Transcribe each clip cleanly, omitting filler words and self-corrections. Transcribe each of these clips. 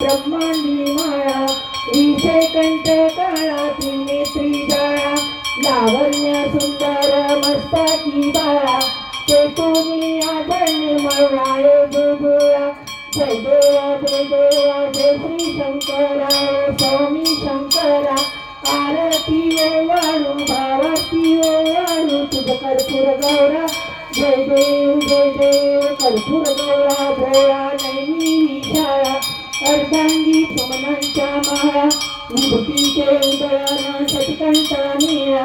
ब्रह्मांडी माळा विषे कंठ काळा त्रिनेत्री जाळा लावण्य सुंदर मस्तकी बाळा ते तुम्ही आदरणे मळवाळे बुबुळा जय देवा जय देवा जय श्री शंकरा स्वामी शंकरा आरती ओवाळू भावाती ओवाळू तुझ कर्पूर गौरा जय देव कर्पूर गौरा भोळा नैनी शाळा अर्धांगी सुमनांच्या माळा विभूतीचे उदयाना सतिकंठा निळा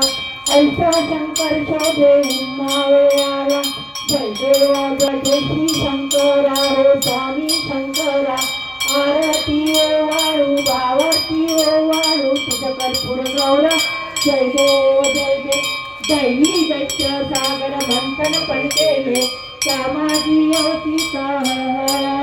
ऐसा शंकर शोभे उन्हावे आला जय देवा जय श्री शंकरा हो स्वामी शंकरा आरती ओवाळू भावाती ओवाळू तुझ कर्पूर गौरा जय देव दैवी दैत्य सागर मंथन पण केले त्यामागी अवतीचा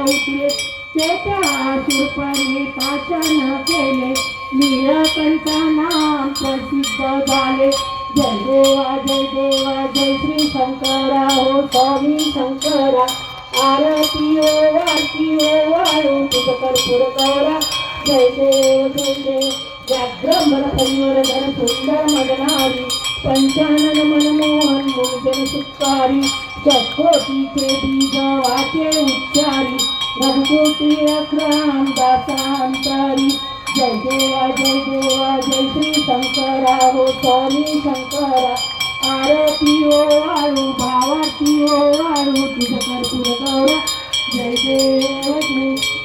उठले त्याच्या सुरपणे पाचन केले नीळकंठा नाम प्रसिद्ध झाले जय देवा जय श्री शंकरा हो स्वामी शंकरा आरती ओवाळू तुझ कर्पूर गौरा जय देव व्याघ्रमन हरिवर धन सुंदर मदनारी पंचानन मनमोहन मोजन सुखारी चकोटीचे बीज वाचे उच्चारी रघुकोटी अक्राम दासांतरी जय देवा जय श्री शंकरा हो स्वामी शंकरा आरती ओवाळू भावाती ओवाळू तुझ कर्पूर गौरा जय देव